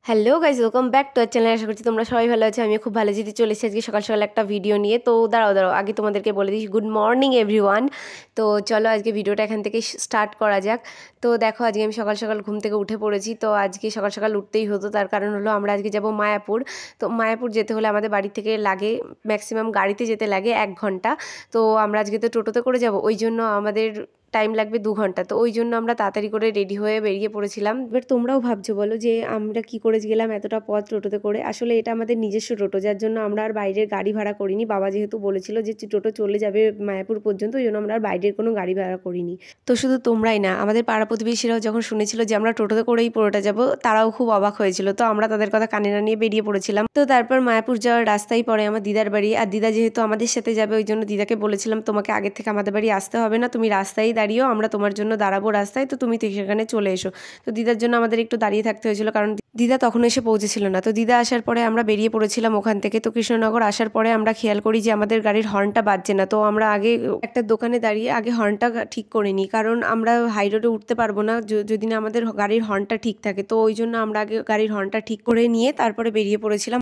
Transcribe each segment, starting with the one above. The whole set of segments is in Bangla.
Hello guys, welcome back to our channel. আশা করছি তোমরা সবাই ভালো আছো। আমিও খুব ভালো যেতে চলেছি আজকে সকাল সকাল একটা ভিডিও নিয়ে। তো দাঁড়াও আগে তোমাদেরকে বলে দিই গুড মর্নিং এভরিওয়ান। তো চলো আজকে ভিডিওটা এখান থেকে স্টার্ট করা যাক। তো দেখো আজকে আমি সকাল সকাল ঘুম থেকে উঠে পড়েছি। তো আজকে সকাল সকাল উঠতেই হতো, তার কারণ হলো আমরা আজকে যাব মায়াপুর। তো মায়াপুর যেতে হলে আমাদের বাড়ি থেকে লাগে ম্যাক্সিমাম গাড়িতে যেতে লাগে 1 ঘন্টা। তো আমরা আজকে তো টোটোতে করে যাব, ওই জন্য আমাদের টাইম লাগবে 2 ঘন্টা। তো ওই জন্য আমরা তাড়াতাড়ি করে রেডি হয়ে বেরিয়ে পড়েছিলাম। এবার তোমরাও ভাবছো বলো যে আমরা কি করে গেলাম এতটা পথ টোটোতে করে। আসলে এটা আমাদের নিজস্ব টোটো, যার জন্য আমরা আর বাইরের গাড়ি ভাড়া করিনি। বাবা যেহেতু বলেছিল যে টোটো চলে যাবে মায়াপুর পর্যন্ত, ওই জন্য আমরা আর বাইরের কোনো গাড়ি ভাড়া করিনি। তো শুধু তোমরাই না, আমাদের পাড়া প্রতিবেশীরাও যখন শুনেছিল যে আমরা টোটোতে করেই পুরোটা যাব, তারাও খুব অবাক হয়েছিল। তো আমরা তাদের কথা কানে না নিয়ে বেরিয়ে পড়েছিলাম। তো তারপর মায়াপুর যাওয়ার রাস্তায় পড়ে আমার দিদার বাড়ি। আর দিদা যেহেতু আমাদের সাথে যাবে, ওই জন্য দিদাকে বলেছিলাম তোমাকে আগের থেকে আমাদের বাড়ি আসতে হবে না, তুমি রাস্তায় দাঁড়িয়েও, আমরা তোমার জন্য দাঁড়াবো রাস্তায়, তো তুমি সেখানে চলে এসো। তো দিদার জন্য আমাদের একটু দাঁড়িয়ে থাকতে হয়েছিল, কারণ দিদা তখন এসে পৌঁছেছিল না। তো দিদা আসার পরে আমরা বেরিয়ে পড়েছিলাম ওখান থেকে। তো কৃষ্ণনগর আসার পরে আমরা খেয়াল করি যে আমাদের গাড়ির হর্নটা বাজছে না। তো আমরা আগে একটা দোকানে দাঁড়িয়ে আগে হর্নটা ঠিক করে নিই, কারণ আমরা হাই রোডে উঠতে পারবো না যদি না আমাদের গাড়ির হর্নটা ঠিক থাকে। তো ওই জন্য আমরা আগে গাড়ির হর্নটা ঠিক করে নিয়ে তারপরে বেরিয়ে পড়েছিলাম।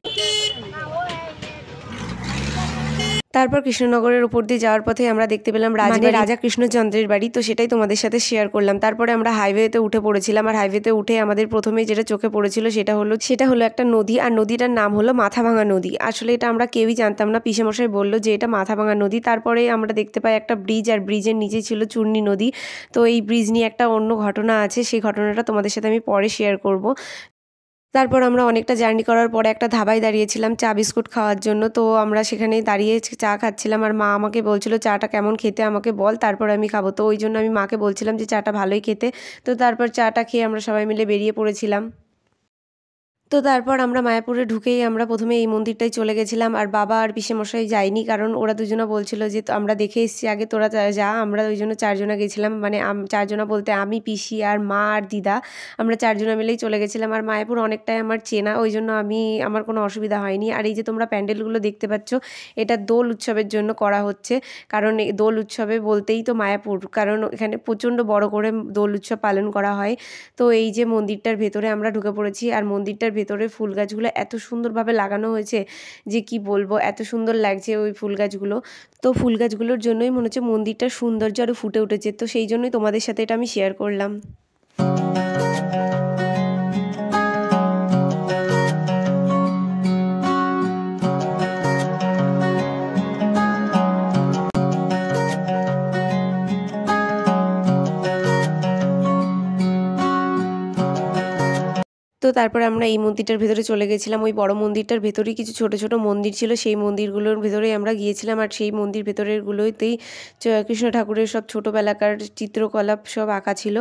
তারপর কৃষ্ণনগরের উপর দিয়ে যাওয়ার পথে আমরা দেখতে পেলাম রাজা কৃষ্ণচন্দ্রের বাড়ি। তো সেটাই তোমাদের সাথে শেয়ার করলাম। তারপরে আমরা হাইওয়েতে উঠে পড়েছিলাম। আর হাইওয়েতে উঠে আমাদের প্রথমে যেটা চোখে পড়েছিল সেটা হলো একটা নদী। আর নদীটার নাম হলো মাথাভাঙা নদী। আসলে এটা আমরা কেউই জানতাম না, পিসেমশাই বললো যে এটা মাথাভাঙা নদী। তারপরে আমরা দেখতে পাই একটা ব্রিজ, আর ব্রিজের নিচে ছিল চূর্ণী নদী। তো এই ব্রিজ নিয়ে একটা অন্য ঘটনা আছে, সেই ঘটনাটা তোমাদের সাথে আমি পরে শেয়ার করব। তারপর আমরা অনেকটা জার্নি করার পরে একটা ধাবায় দাঁড়িয়েছিলাম চা বিস্কুট খাওয়ার জন্য। তো আমরা সেখানে দাঁড়িয়ে চা খাচ্ছিলাম, আর মা আমাকে বলছিল চাটা কেমন খেতে আমাকে বল, তারপর আমি খাবো। তো ওই জন্য আমি মাকে বলছিলাম যে চাটা ভালোই খেতে। তো তারপর চাটা খেয়ে আমরা সবাই মিলে বেরিয়ে পড়েছিলাম। তো তারপর আমরা মায়াপুরে ঢুকেই আমরা প্রথমে এই মন্দিরটাই চলে গেছিলাম। আর বাবা আর পিসেমশাই যায়নি, কারণ ওরা দুজনে বলছিল যে আমরা দেখে এসেছি আগে, তোরা যা। আমরা ওই জন্য 4 জনা গেছিলাম, মানে 4 জনা বলতে আমি, পিসি আর মা আর দিদা, আমরা 4 জনা মিলেই চলে গেছিলাম। আর মায়াপুর অনেকটাই আমার চেনা, ওই জন্য আমার কোনো অসুবিধা হয়নি। আর এই যে তোমরা প্যান্ডেলগুলো দেখতে পাচ্ছ, এটা দোল উৎসবের জন্য করা হচ্ছে। কারণ এই দোল উৎসবে বলতেই তো মায়াপুর, কারণ এখানে প্রচণ্ড বড় করে দোল উৎসব পালন করা হয়। তো এই যে মন্দিরটার ভেতরে আমরা ঢুকে পড়েছি, আর মন্দিরটার ভেতরে ফুল গাছগুলো এত সুন্দরভাবে লাগানো হয়েছে যে কি বলবো, এত সুন্দর লাগছে ওই ফুল গাছগুলো। তো ফুল গাছগুলোর জন্যই মনে হচ্ছে মন্দিরটার সৌন্দর্য আরও ফুটে উঠেছে। তো সেই জন্যই তোমাদের সাথে এটা আমি শেয়ার করলাম। তো তারপরে আমরা এই মন্দিরটার ভেতরে চলে গেছিলাম। ওই বড় মন্দিরটার ভেতরেই কিছু ছোট ছোট মন্দির ছিল, সেই মন্দিরগুলোর ভেতরেই আমরা গিয়েছিলাম। আর সেই মন্দির ভেতরেরগুলোতেই কৃষ্ণ ঠাকুরের সব ছোটোবেলাকার চিত্রকলাপ সব আঁকা ছিল।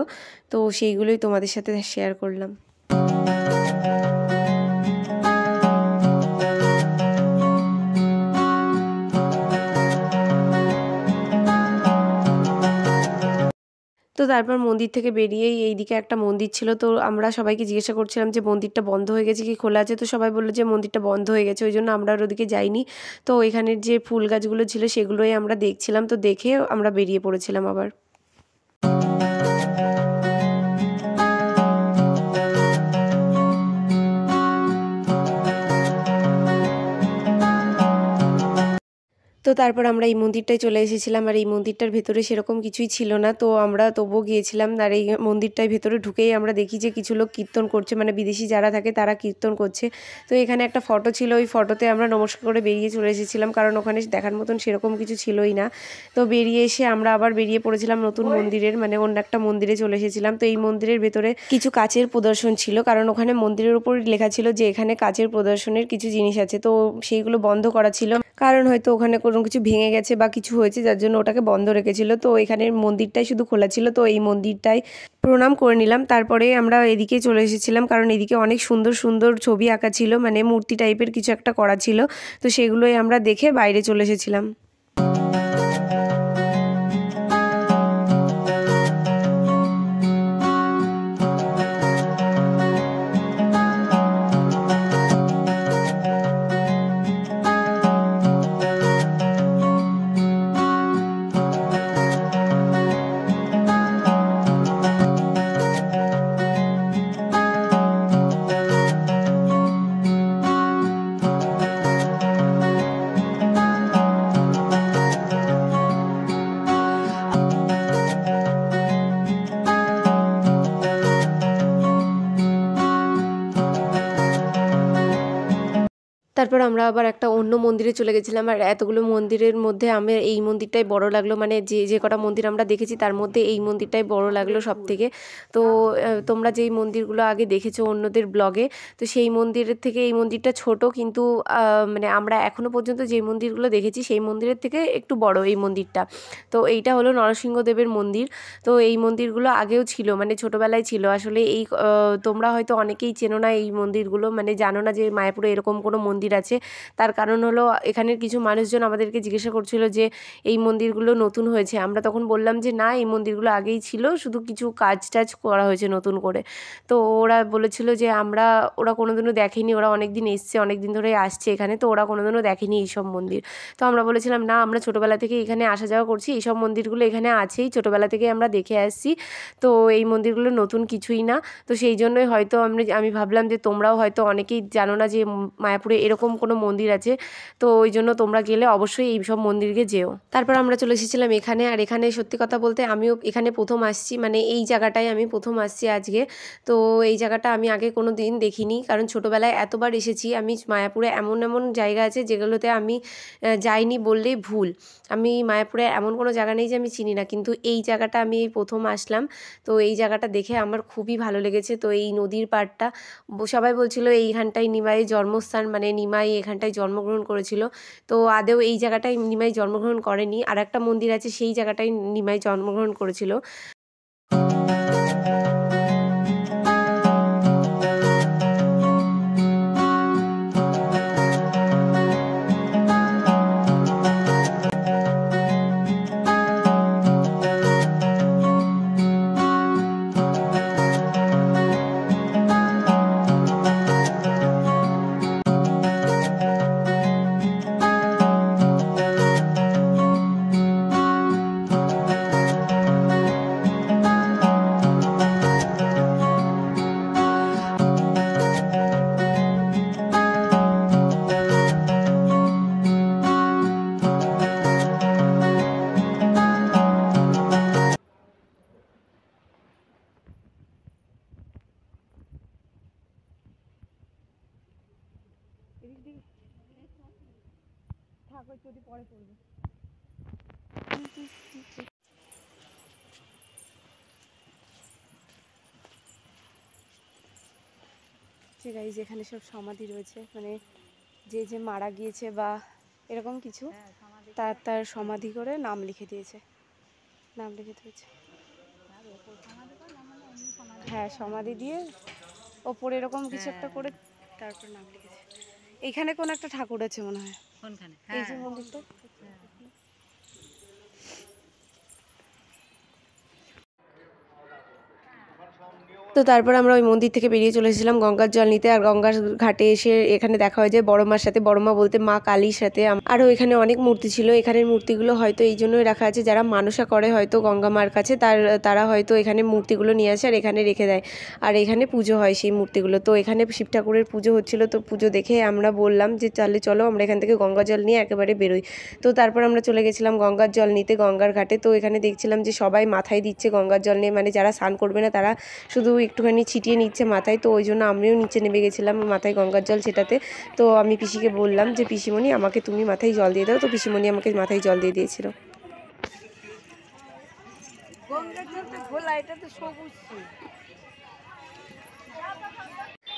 তো সেইগুলোই তোমাদের সাথে শেয়ার করলাম। তো তারপর মন্দির থেকে বেরিয়েই এইদিকে একটা মন্দির ছিল। তো আমরা সবাইকে জিজ্ঞাসা করছিলাম যে মন্দিরটা বন্ধ হয়ে গেছে কি খোলা আছে। তো সবাই বললো যে মন্দিরটা বন্ধ হয়ে গেছে, ওই জন্য আমরা আর ওদিকে যাইনি। তো এখানের যে ফুল গাছগুলো ছিল সেগুলোই আমরা দেখছিলাম। তো দেখে আমরা বেরিয়ে পড়েছিলাম আবার। তো তারপর আমরা এই মন্দিরটায় চলে এসেছিলাম। আর এই মন্দিরটার ভেতরে সেরকম কিছুই ছিল না, তো আমরা তবুও গিয়েছিলাম। আর এই মন্দিরটার ভেতরে ঢুকেই আমরা দেখি যে কিছু লোক কীর্তন করছে, মানে বিদেশি যারা থাকে তারা কীর্তন করছে। তো এখানে একটা ফটো ছিল, ওই ফটোতে আমরা নমস্কার করে বেরিয়ে চলে এসেছিলাম, কারণ ওখানে দেখার মতন সেরকম কিছু ছিলই না। তো বেরিয়ে এসে আমরা আবার বেরিয়ে পড়েছিলাম নতুন মন্দিরের, মানে অন্য একটা মন্দিরে চলে এসেছিলাম। তো এই মন্দিরের ভেতরে কিছু কাচের প্রদর্শন ছিল, কারণ ওখানে মন্দিরের উপর লেখা ছিল যে এখানে কাচের প্রদর্শনের কিছু জিনিস আছে। তো সেইগুলো বন্ধ করা ছিল, কারণ হয়তো ওখানে কোনো কিছু ভেঙে গেছে বা কিছু হয়েছে, যার জন্য ওটাকে বন্ধ রেখেছিল। তো এখানের মন্দিরটাই শুধু খোলা ছিল। তো এই মন্দিরটাই প্রণাম করে নিলাম। তারপরে আমরা এদিকে চলে এসেছিলাম, কারণ এদিকে অনেক সুন্দর সুন্দর ছবি আঁকা ছিল, মানে মূর্তি টাইপের কিছু একটা করা ছিল। তো সেগুলোই আমরা দেখে বাইরে চলে এসেছিলাম। তারপর আমরা আবার একটা অন্য মন্দিরে চলে গেছিলাম। আর এতগুলো মন্দিরের মধ্যে আমার এই মন্দিরটাই বড় লাগলো, মানে যে কটা মন্দির আমরা দেখেছি তার মধ্যে এই মন্দিরটাই বড় লাগলো সব থেকে। তো তোমরা যেই মন্দিরগুলো আগে দেখেছো অন্যদের ব্লগে, তো সেই মন্দিরের থেকে এই মন্দিরটা ছোট, কিন্তু মানে আমরা এখনও পর্যন্ত যে মন্দিরগুলো দেখেছি সেই মন্দিরের থেকে একটু বড় এই মন্দিরটা। তো এইটা হলো নরসিংহদেবের মন্দির। তো এই মন্দিরগুলো আগেও ছিল, মানে ছোটোবেলায় ছিল। আসলে এই তোমরা হয়তো অনেকেই চেনো না এই মন্দিরগুলো, মানে জানো না যে মায়াপুরে এরকম কোনো মন্দির আছে। তার কারণ হলো এখানের কিছু মানুষজন আমাদেরকে জিজ্ঞাসা করছিল যে এই মন্দিরগুলো নতুন হয়েছে। আমরা তখন বললাম যে না, এই মন্দিরগুলো আগেই ছিল, শুধু কিছু কাজ টাজ করা হয়েছে নতুন করে। তো ওরা বলেছিল যে ওরা কোনোদিনও দেখেনি, ওরা অনেক দিন এসছে, অনেক দিন ধরে আসছে এখানে, তো ওরা কোনোদিনও দেখেনি এইসব মন্দির। তো আমরা বলেছিলাম না, আমরা ছোটোবেলা থেকে এখানে আসা যাওয়া করছি, এইসব মন্দিরগুলো এখানে আছেই, ছোটোবেলা থেকে আমরা দেখে আসছি। তো এই মন্দিরগুলো নতুন কিছুই না। তো সেই জন্যই হয়তো আমি ভাবলাম যে তোমরাও হয়তো অনেকেই জানো না যে মায়াপুরে এরকম কোনো মন্দির আছে। তো ওই জন্য তোমরা গেলে অবশ্যই এই সব মন্দিরকে যেও। তারপর আমরা চলে এসেছিলাম এখানে। আর এখানে সত্যি কথা বলতে আমিও এখানে প্রথম আসছি, মানে এই জায়গাটায় আমি প্রথম আসছি আজকে। তো এই জায়গাটা আমি আগে কোনো দিন দেখিনি, কারণ ছোটোবেলায় এতবার এসেছি আমি মায়াপুরে। এমন এমন জায়গা আছে যেগুলোতে আমি যাইনি বললেই ভুল। আমি মায়াপুরে এমন কোনো জায়গা নেই যে আমি চিনি না, কিন্তু এই জায়গাটা আমি এই প্রথম আসলাম। তো এই জায়গাটা দেখে আমার খুবই ভালো লেগেছে। তো এই নদীর পাড়টা, সবাই বলছিল এইখানটায় নিমাইয়ের জন্মস্থান, মানে নিমাই এখানটায় জন্মগ্রহণ করেছিল। তো আদেও এই জায়গাটায় নিমাই জন্মগ্রহণ করেনি, আর একটা মন্দির আছে সেই জায়গাটায় নিমাই জন্মগ্রহণ করেছিল। গাইজ এখানে সব সমাধি রয়েছে, মানে যে মারা গিয়েছে বা এরকম কিছু, তার সমাধি করে নাম লিখে দিয়েছে, হ্যাঁ সমাধি দিয়ে ওপরে এরকম কিছু একটা করে তারপর নাম লিখেছে। এইখানে কোন একটা ঠাকুর আছে মনে হয়, এই যে মন্দিরটা। তো তারপর আমরা ওই মন্দির থেকে বেরিয়ে চলে এসেছিলাম গঙ্গার জল নিতে। আর গঙ্গার ঘাটে এসে এখানে দেখা হয় যে বড় মার সাথে, বড় মা বলতে মা কালীর সাথে। আরও এখানে অনেক মূর্তি ছিল। এখানের মূর্তিগুলো হয়তো এই জন্যই রাখা আছে, যারা মানসা করে হয়তো গঙ্গা মার কাছে, তারা হয়তো এখানে মূর্তিগুলো নিয়ে আসে আর এখানে রেখে দেয়, আর এখানে পুজো হয় সেই মূর্তিগুলো। তো এখানে শিব ঠাকুরের পুজো হচ্ছিল, তো পুজো দেখে আমরা বললাম যে তাহলে চলো আমরা এখান থেকে গঙ্গা জল নিয়ে একেবারে বেরোই। তো তারপর আমরা চলে গেছিলাম গঙ্গার জল নিতে গঙ্গার ঘাটে। তো এখানে দেখছিলাম যে সবাই মাথায় দিচ্ছে গঙ্গার জল নিয়ে, মানে যারা স্নান করবে না তারা শুধু একটুখানি ছিটিয়ে নিচ্ছে মাথায়। তো ওই জন্য আমিও নিচে নেমে গেছিলাম মাথায় গঙ্গার জল ছেটাতে। তো আমি পিসিকে বললাম যে পিসিমণি আমাকে তুমি মাথায় জল দিয়ে দাও। তো পিসিমণি আমাকে মাথায় জল দিয়ে দিয়েছিল।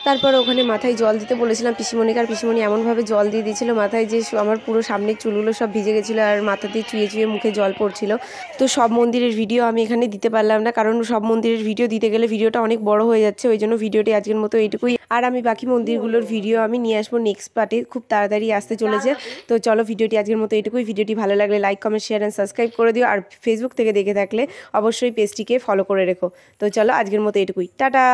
তারপর ওখানে মাথায় জল দিতে বলেছিলাম পিসিমণিকে, আর পিসিমণি এমনভাবে জল দিয়ে দিয়েছিল মাথায় যে আমার পুরো সামনের চুলগুলো সব ভিজে গেছিলো আর মাথা দিয়ে চুয়ে চুয়ে মুখে জল পড়ছিল। তো সব মন্দিরের ভিডিও আমি এখানে দিতে পারলাম না, কারণ সব মন্দিরের ভিডিও দিতে গেলে ভিডিওটা অনেক বড় হয়ে যাচ্ছে। ওই জন্য ভিডিওটি আজকের মতো এইটুকুই। আর আমি বাকি মন্দিরগুলোর ভিডিও আমি নিয়ে আসবো নেক্সট পার্টে, খুব তাড়াতাড়ি আসতে চলেছে। তো চলো ভিডিওটি আজকের মতো এইটুকুই। ভিডিওটি ভালো লাগলে like comment share and subscribe করে দিও। আর ফেসবুক থেকে দেখে থাকলে অবশ্যই পেজটিকে ফলো করে রেখো। তো চলো আজকের মতো এইটুকুই, টাটা।